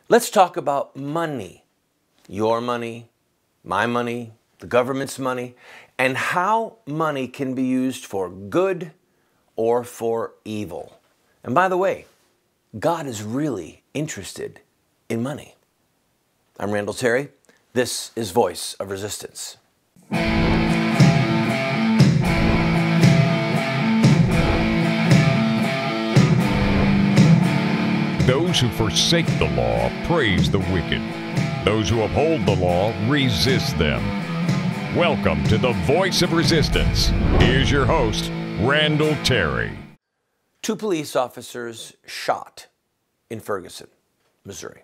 Let's talk about money. Your money, my money, the government's money, and how money can be used for good or for evil. And by the way, God is really interested in money. I'm Randall Terry. This is Voice of Resistance. Those who forsake the law praise the wicked. Those who uphold the law resist them. Welcome to the Voice of Resistance. Here's your host, Randall Terry. 2 police officers shot in Ferguson, Missouri.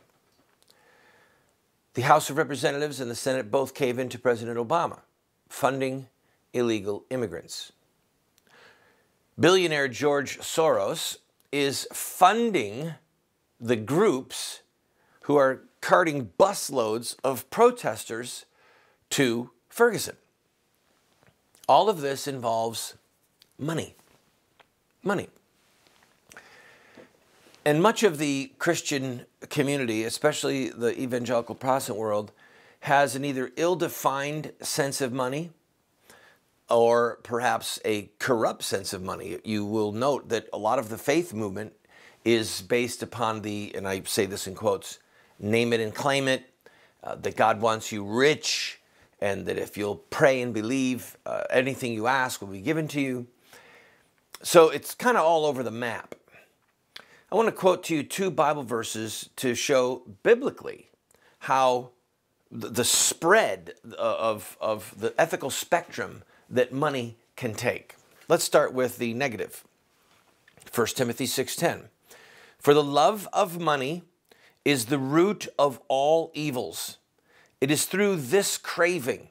The House of Representatives and the Senate both cave in to President Obama, funding illegal immigrants. Billionaire George Soros is funding the groups who are carting busloads of protesters to Ferguson. All of this involves money. Money. And much of the Christian community, especially the evangelical Protestant world, has an either ill-defined sense of money or perhaps a corrupt sense of money. You will note that a lot of the faith movement is based upon the, and I say this in quotes, name it and claim it, that God wants you rich, and that if you'll pray and believe, anything you ask will be given to you. So it's kind of all over the map. I want to quote to you 2 Bible verses to show biblically how the spread of the ethical spectrum that money can take. Let's start with the negative. 1 Timothy 6:10. For the love of money is the root of all evils. It is through this craving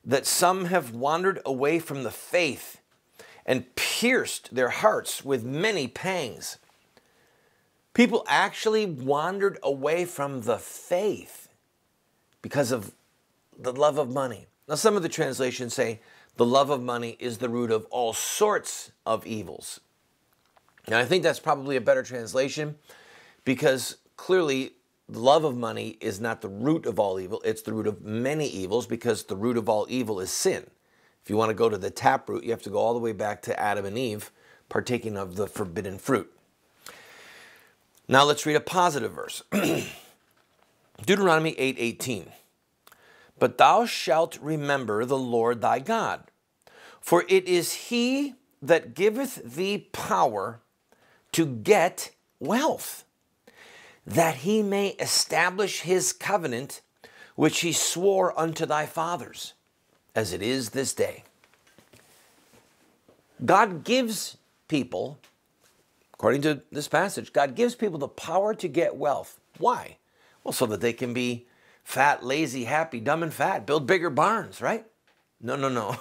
that some have wandered away from the faith and pierced their hearts with many pangs. People actually wandered away from the faith because of the love of money. Now, some of the translations say the love of money is the root of all sorts of evils. Now, I think that's probably a better translation because clearly the love of money is not the root of all evil. It's the root of many evils because the root of all evil is sin. If you want to go to the taproot, you have to go all the way back to Adam and Eve partaking of the forbidden fruit. Now let's read a positive verse. Deuteronomy 8:18. But thou shalt remember the Lord thy God, for it is he that giveth thee power to get wealth, that he may establish his covenant, which he swore unto thy fathers, as it is this day. God gives people, according to this passage, God gives people the power to get wealth. Why? Well, so that they can be fat, lazy, happy, dumb, and fat. Build bigger barns, right? No.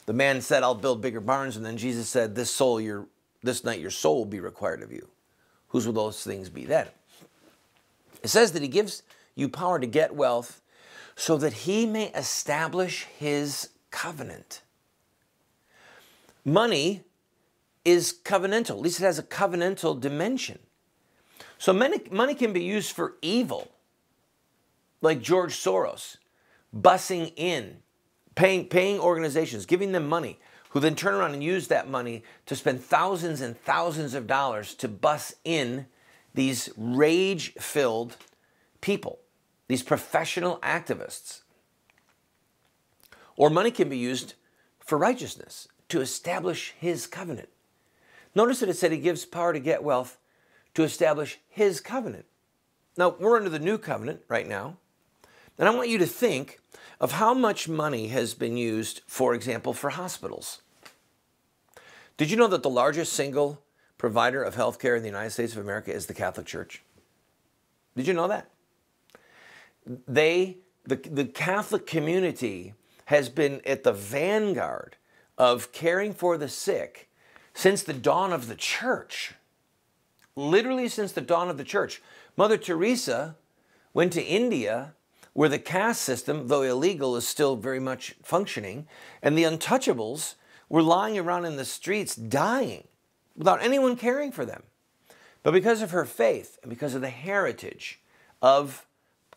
The man said, I'll build bigger barns, and then Jesus said, this night your soul will be required of you. Whose will those things be then? It says that he gives you power to get wealth so that he may establish his covenant. Money is covenantal. At least it has a covenantal dimension. So money can be used for evil, like George Soros, bussing in, paying organizations, giving them money, who then turn around and use that money to spend thousands and thousands of dollars to bus in these rage-filled people, these professional activists. Or money can be used for righteousness, to establish his covenant. Notice that it said he gives power to get wealth to establish his covenant. Now, we're under the new covenant right now, and I want you to think of how much money has been used, for example, for hospitals. Did you know that the largest single provider of health care in the United States of America is the Catholic Church? Did you know that? The Catholic community has been at the vanguard of caring for the sick since the dawn of the church. Literally since the dawn of the church. Mother Teresa went to India, where the caste system, though illegal, is still very much functioning, and the untouchables were lying around in the streets dying without anyone caring for them. But because of her faith and because of the heritage of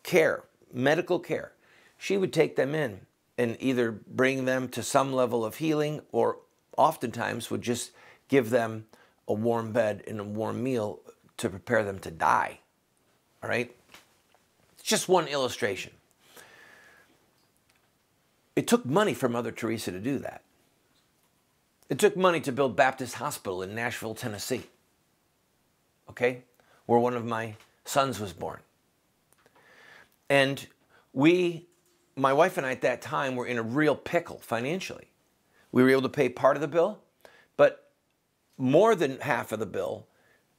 care, medical care. She would take them in and either bring them to some level of healing, or oftentimes would just give them a warm bed and a warm meal to prepare them to die. All right? It's just one illustration. It took money for Mother Teresa to do that. It took money to build Baptist Hospital in Nashville, Tennessee, okay, where one of my sons was born. And my wife and I at that time were in a real pickle financially. We were able to pay part of the bill, but more than half of the bill,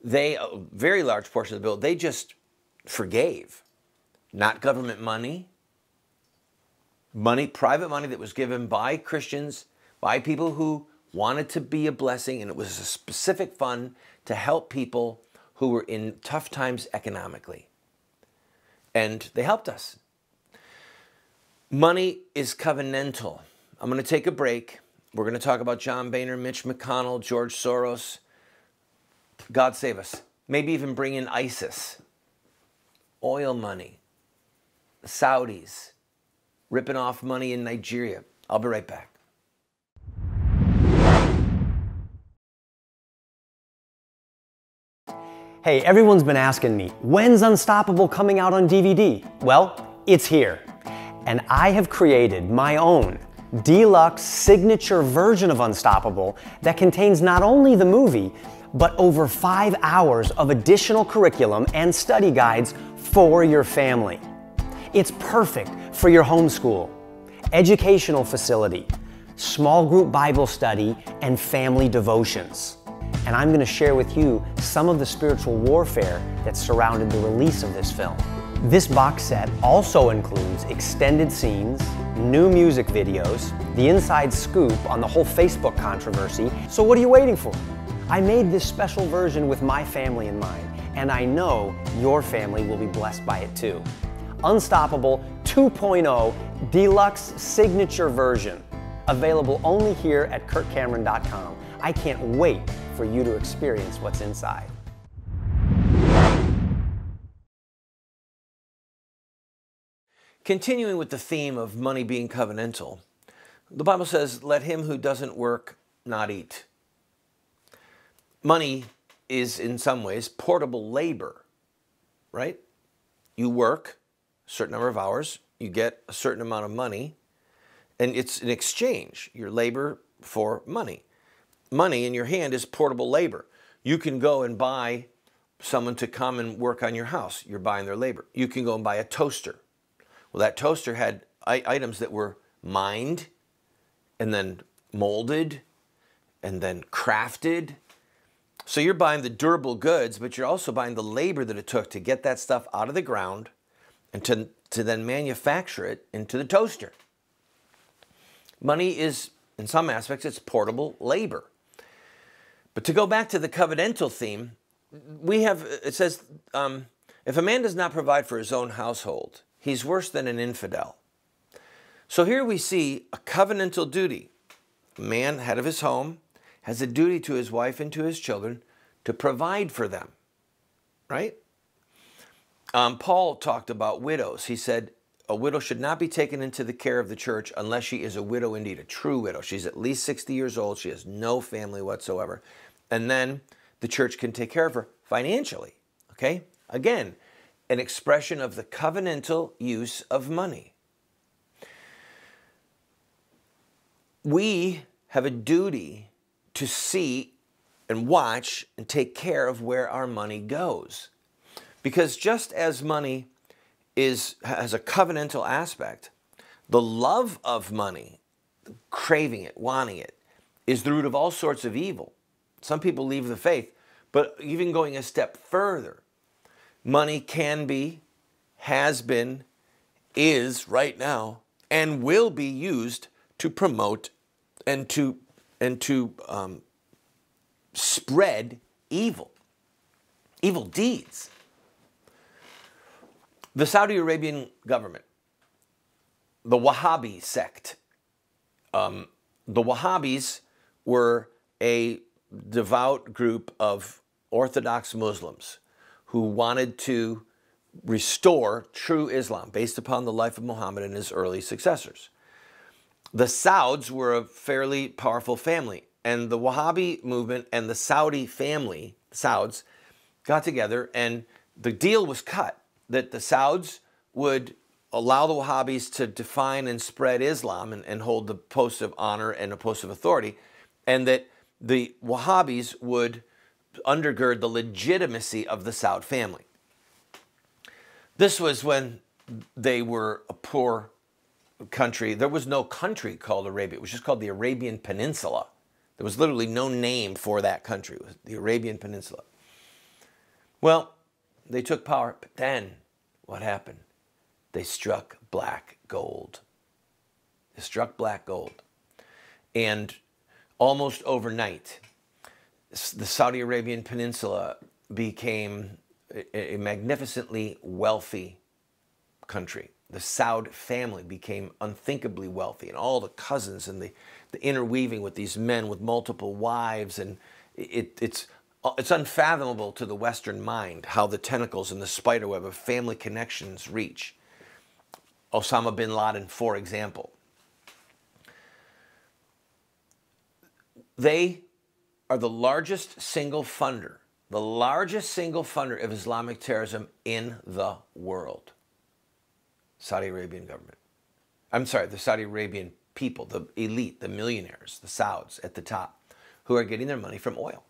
a very large portion of the bill, they just forgave. Not government money, private money that was given by Christians, by people who wanted to be a blessing, and it was a specific fund to help people who were in tough times economically. And they helped us. Money is covenantal. I'm going to take a break. We're going to talk about John Boehner, Mitch McConnell, George Soros. God save us. Maybe even bring in ISIS. Oil money. The Saudis. Ripping off money in Nigeria. I'll be right back. Hey, everyone's been asking me, when's Unstoppable coming out on DVD? Well, it's here. And I have created my own deluxe signature version of Unstoppable that contains not only the movie, but over 5 hours of additional curriculum and study guides for your family. It's perfect for your homeschool, educational facility, small group Bible study, and family devotions. And I'm going to share with you some of the spiritual warfare that surrounded the release of this film. This box set also includes extended scenes, new music videos, the inside scoop on the whole Facebook controversy. So what are you waiting for? I made this special version with my family in mind, and I know your family will be blessed by it too. Unstoppable 2.0 Deluxe Signature Version, available only here at KurtCameron.com. I can't wait for you to experience what's inside. Continuing with the theme of money being covenantal, the Bible says, let him who doesn't work not eat. Money is, in some ways, portable labor, right? You work a certain number of hours, you get a certain amount of money, and it's an exchange, your labor for money. Money in your hand is portable labor. You can go and buy someone to come and work on your house. You're buying their labor. You can go and buy a toaster. Well, that toaster had items that were mined and then molded and then crafted. So you're buying the durable goods, but you're also buying the labor that it took to get that stuff out of the ground and to then manufacture it into the toaster. Money is, in some aspects, it's portable labor. But to go back to the covenantal theme, it says, if a man does not provide for his own household, he's worse than an infidel. So here we see a covenantal duty. A man, head of his home, has a duty to his wife and to his children to provide for them, right? Paul talked about widows. He said, a widow should not be taken into the care of the church unless she is a widow indeed, a true widow. She's at least 60 years old. She has no family whatsoever. And then the church can take care of her financially, okay? Again, an expression of the covenantal use of money. We have a duty to see and watch and take care of where our money goes. Because just as money has a covenantal aspect, the love of money, craving it, wanting it, is the root of all sorts of evil. Some people leave the faith, but even going a step further, money can be, has been, is right now, and will be used to promote and to spread evil deeds. The Saudi Arabian government, the Wahhabi sect, the Wahhabis were a devout group of Orthodox Muslims who wanted to restore true Islam based upon the life of Muhammad and his early successors. The Sauds were a fairly powerful family, and the Wahhabi movement and the Saudi family, Sauds, got together, and the deal was cut that the Sauds would allow the Wahhabis to define and spread Islam and hold the posts of honor and the posts of authority, and that the Wahhabis would undergird the legitimacy of the Saud family. This was when they were a poor country. There was no country called Arabia. It was just called the Arabian Peninsula. There was literally no name for that country. It was the Arabian Peninsula. Well, they took power, but then what happened? They struck black gold. They struck black gold. And almost overnight, the Saudi Arabian Peninsula became a magnificently wealthy country. The Saud family became unthinkably wealthy, and all the cousins and the interweaving with these men with multiple wives, and it's unfathomable to the Western mind how the tentacles and the spiderweb of family connections reach. Osama bin Laden, for example. They are the largest single funder of Islamic terrorism in the world. Saudi Arabian government. I'm sorry, the Saudi Arabian people, the elite, the millionaires, the Sauds at the top, who are getting their money from oil.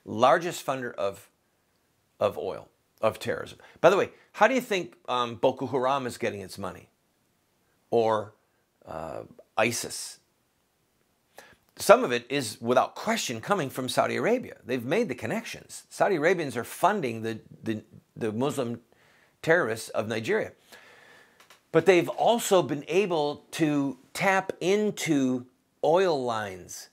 Largest funder of oil, of terrorism. By the way, how do you think Boko Haram is getting its money? Or ISIS? Some of it is, without question, coming from Saudi Arabia. They've made the connections. Saudi Arabians are funding the Muslim terrorists of Nigeria. But they've also been able to tap into oil lines.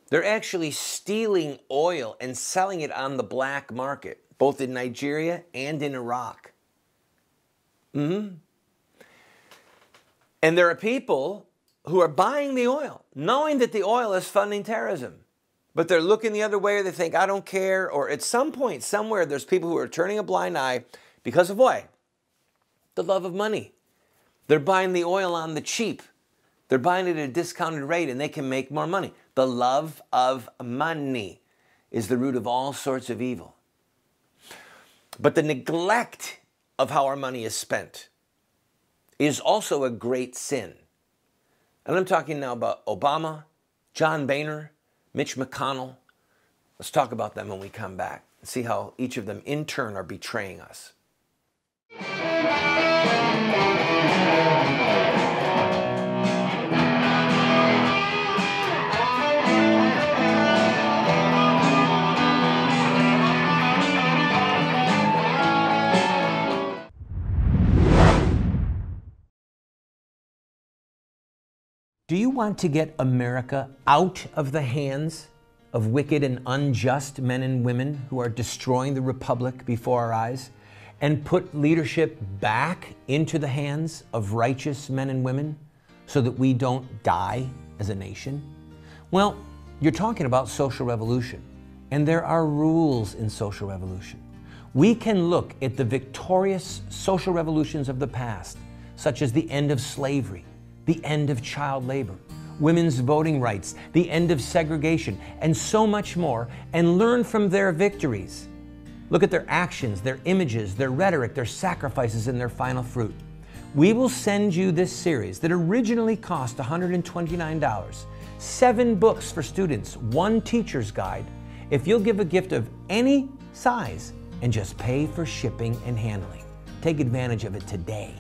They're actually stealing oil and selling it on the black market, both in Nigeria and in Iraq. And there are people who are buying the oil, knowing that the oil is funding terrorism. But they're looking the other way, or they think, I don't care. Or at some point, somewhere, there's people who are turning a blind eye because of what? The love of money. They're buying the oil on the cheap. They're buying it at a discounted rate, and they can make more money. The love of money is the root of all sorts of evil. But the neglect of how our money is spent is also a great sin. And I'm talking now about Obama, John Boehner, Mitch McConnell. Let's talk about them when we come back and see how each of them in turn are betraying us. Do you want to get America out of the hands of wicked and unjust men and women who are destroying the republic before our eyes, and put leadership back into the hands of righteous men and women so that we don't die as a nation? Well, you're talking about social revolution, and there are rules in social revolution. We can look at the victorious social revolutions of the past, such as the end of slavery, the end of child labor, women's voting rights, the end of segregation, and so much more, and learn from their victories. Look at their actions, their images, their rhetoric, their sacrifices, and their final fruit. We will send you this series that originally cost $129, 7 books for students, 1 teacher's guide, if you'll give a gift of any size and just pay for shipping and handling. Take advantage of it today.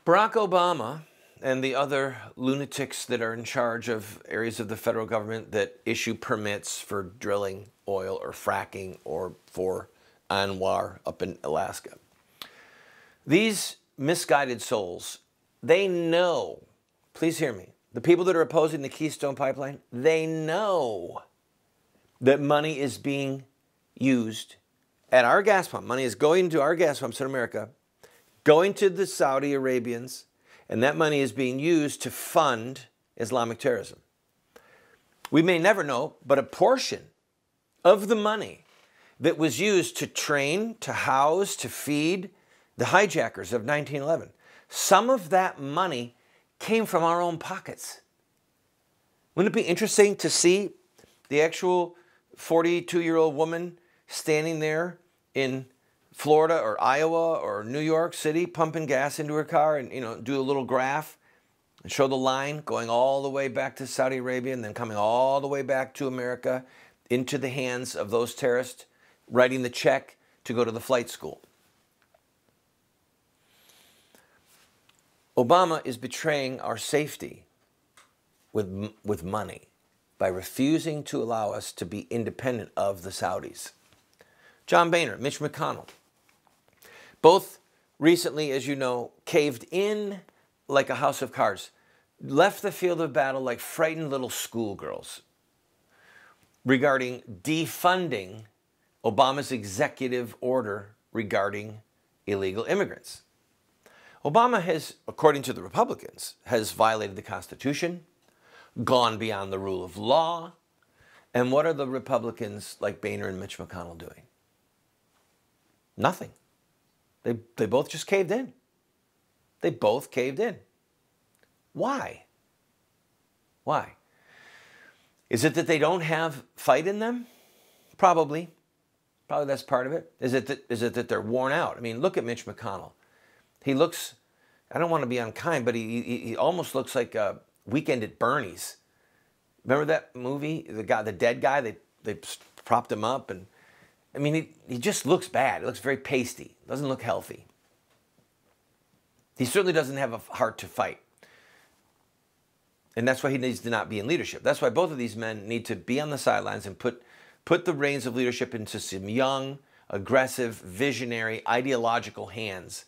Barack Obama and the other lunatics that are in charge of areas of the federal government that issue permits for drilling oil or fracking or for Anwar up in Alaska. These misguided souls, they know, please hear me, the people that are opposing the Keystone Pipeline, they know that money is being used at our gas pump. Money is going to our gas pumps in America, going to the Saudi Arabians, and that money is being used to fund Islamic terrorism. We may never know, but a portion of the money that was used to train, to house, to feed the hijackers of 1911, some of that money came from our own pockets. Wouldn't it be interesting to see the actual 42-year-old woman standing there in Florida or Iowa or New York City pumping gas into her car and, do a little graph and show the line going all the way back to Saudi Arabia and then coming all the way back to America into the hands of those terrorists, writing the check to go to the flight school. Obama is betraying our safety with money by refusing to allow us to be independent of the Saudis. John Boehner, Mitch McConnell, both recently, as you know, caved in like a house of cards, left the field of battle like frightened little schoolgirls regarding defunding Obama's executive order regarding illegal immigrants. Obama has, according to the Republicans, has violated the Constitution, gone beyond the rule of law. And what are the Republicans like Boehner and Mitch McConnell doing? Nothing. They both just caved in. They both caved in. Why? Why? Is it that they don't have fight in them? Probably. Probably that's part of it. Is it that they're worn out? I mean, look at Mitch McConnell. He looks, I don't want to be unkind, but he almost looks like a Weekend at Bernie's. Remember that movie? The dead guy, they propped him up, and I mean, he just looks bad. He looks very pasty. Doesn't look healthy. He certainly doesn't have a heart to fight. And that's why he needs to not be in leadership. That's why both of these men need to be on the sidelines and put the reins of leadership into some young, aggressive, visionary, ideological hands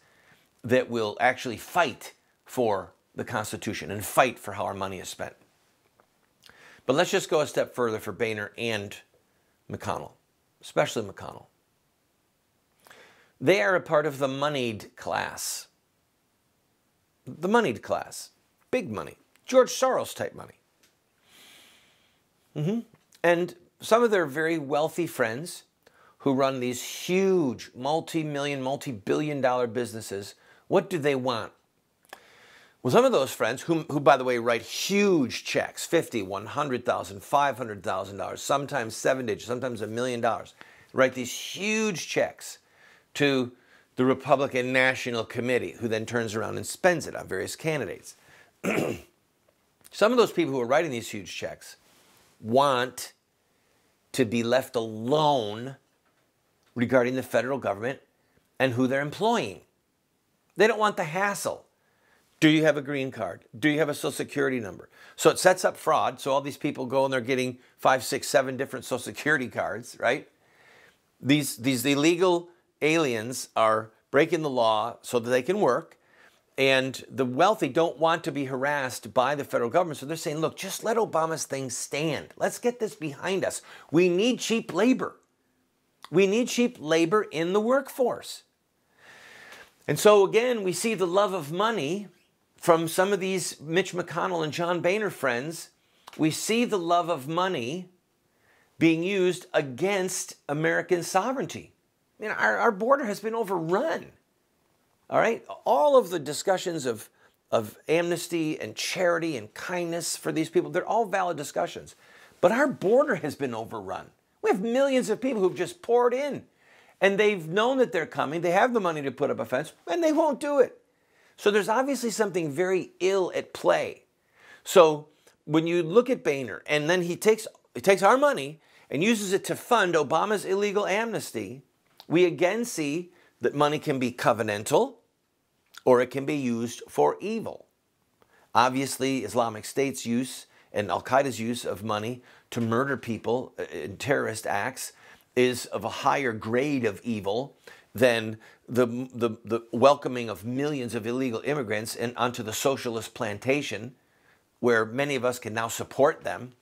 that will actually fight for the Constitution and fight for how our money is spent. But let's just go a step further for Boehner and McConnell, especially McConnell. They are a part of the moneyed class. The moneyed class. Big money. George Soros type money. And some of their very wealthy friends who run these huge multi-million, multi-billion dollar businesses, what do they want? Well, some of those friends, who by the way, write huge checks, $50,000, $100,000, $500,000, sometimes 7 digits, sometimes $1 million, write these huge checks to the Republican National Committee, who then turns around and spends it on various candidates. Some of those people who are writing these huge checks want to be left alone regarding the federal government and who they're employing. They don't want the hassle. Do you have a green card? Do you have a social security number? So it sets up fraud. So all these people go and they're getting 5, 6, 7 different social security cards, right? These illegal aliens are breaking the law so that they can work. And the wealthy don't want to be harassed by the federal government. So they're saying, look, just let Obama's thing stand. Let's get this behind us. We need cheap labor. We need cheap labor in the workforce. And so again, we see the love of money from some of these Mitch McConnell and John Boehner friends. We see the love of money being used against American sovereignty. I mean, our border has been overrun. All right? All of the discussions of amnesty and charity and kindness for these people, they're all valid discussions. But our border has been overrun. We have millions of people who've just poured in. And they've known that they're coming. They have the money to put up a fence, and they won't do it. So there's obviously something very ill at play. So when you look at Boehner, and then he takes our money and uses it to fund Obama's illegal amnesty, we again see that money can be covenantal or it can be used for evil. Obviously, Islamic State's use and Al-Qaeda's use of money to murder people in terrorist acts is of a higher grade of evil than the welcoming of millions of illegal immigrants onto the socialist plantation, where many of us can now support them.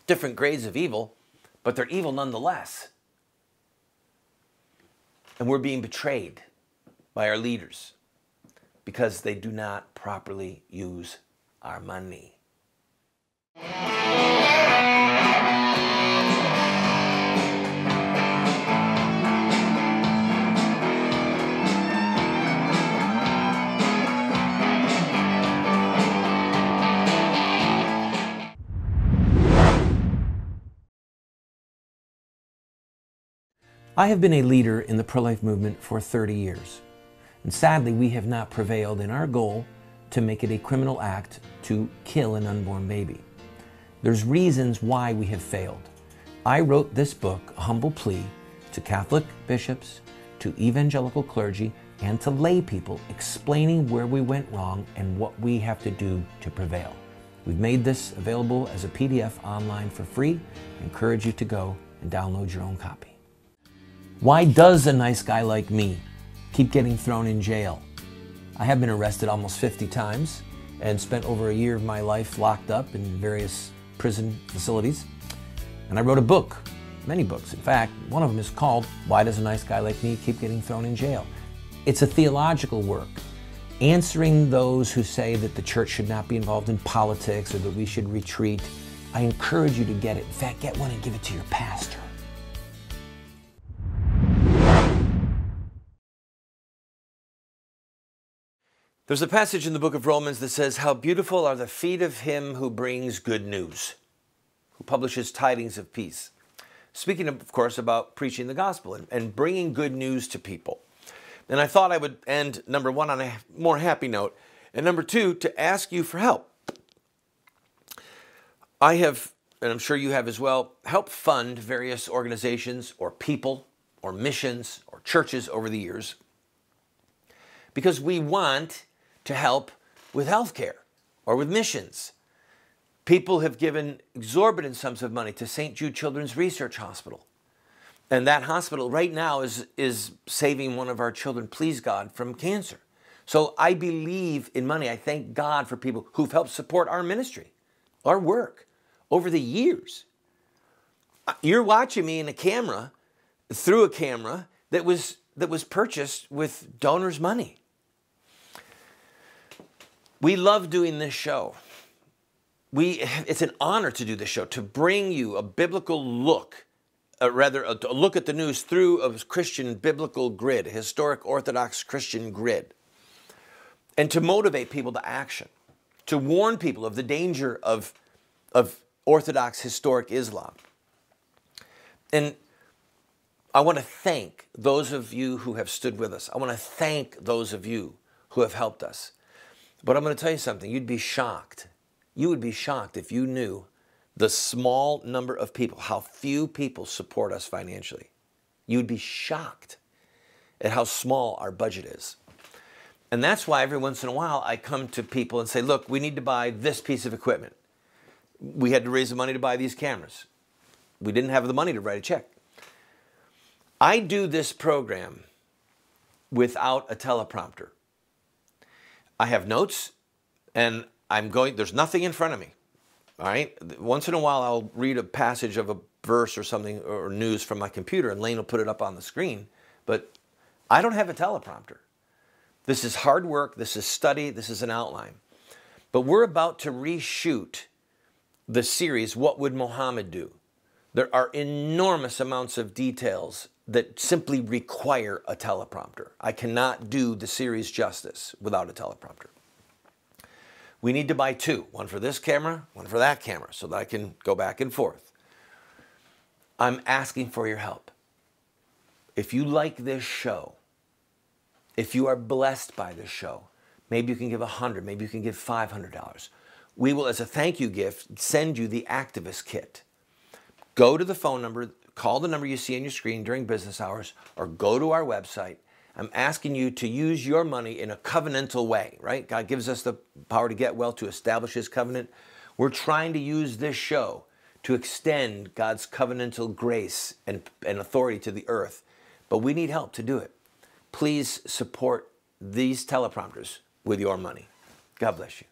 Different grades of evil, but they're evil nonetheless. And we're being betrayed by our leaders because they do not properly use our money. I have been a leader in the pro-life movement for 30 years, and sadly we have not prevailed in our goal to make it a criminal act to kill an unborn baby. There's reasons why we have failed. I wrote this book, A Humble Plea, to Catholic bishops, to evangelical clergy, and to lay people, explaining where we went wrong and what we have to do to prevail. We've made this available as a PDF online for free. I encourage you to go and download your own copy. Why does a nice guy like me keep getting thrown in jail? I have been arrested almost 50 times and spent over a year of my life locked up in various prison facilities. And I wrote a book, many books. In fact, one of them is called Why Does a Nice Guy Like Me Keep Getting Thrown in Jail? It's a theological work, answering those who say that the church should not be involved in politics or that we should retreat. I encourage you to get it. In fact, get one and give it to your pastor. There's a passage in the book of Romans that says, "How beautiful are the feet of him who brings good news, who publishes tidings of peace." Speaking, of course, about preaching the gospel and bringing good news to people. And I thought I would end, number one, on a more happy note, and number two, to ask you for help. I have, and I'm sure you have as well, helped fund various organizations or people or missions or churches over the years because we want to help with healthcare or with missions. People have given exorbitant sums of money to St. Jude Children's Research Hospital. And that hospital right now is saving one of our children, please God, from cancer. So I believe in money. I thank God for people who've helped support our ministry, our work over the years. You're watching me in a camera, through a camera that was purchased with donors' money. We love doing this show. It's an honor to do this show, to bring you a biblical look, a look at the news through a Christian biblical grid, a historic Orthodox Christian grid, and to motivate people to action, to warn people of the danger of Orthodox historic Islam. And I want to thank those of you who have stood with us. I want to thank those of you who have helped us. But I'm going to tell you something. You'd be shocked. You would be shocked if you knew the small number of people, how few people support us financially. You'd be shocked at how small our budget is. And that's why every once in a while I come to people and say, look, we need to buy this piece of equipment. We had to raise the money to buy these cameras. We didn't have the money to write a check. I do this program without a teleprompter. I have notes and there's nothing in front of me. All right. Once in a while, I'll read a passage of a verse or something or news from my computer, and Lane will put it up on the screen. But I don't have a teleprompter. This is hard work. This is study. This is an outline. But we're about to reshoot the series, What Would Muhammad Do? There are enormous amounts of details that simply require a teleprompter. I cannot do the series justice without a teleprompter. We need to buy two, one for this camera, one for that camera, so that I can go back and forth. I'm asking for your help. If you like this show, if you are blessed by this show, maybe you can give $100, maybe you can give $500. We will, as a thank you gift, send you the Activist Kit. Go to the phone number, call the number you see on your screen during business hours, or go to our website. I'm asking you to use your money in a covenantal way, right? God gives us the power to get wealth, to establish his covenant. We're trying to use this show to extend God's covenantal grace and authority to the earth. But we need help to do it. Please support these teleprompters with your money. God bless you.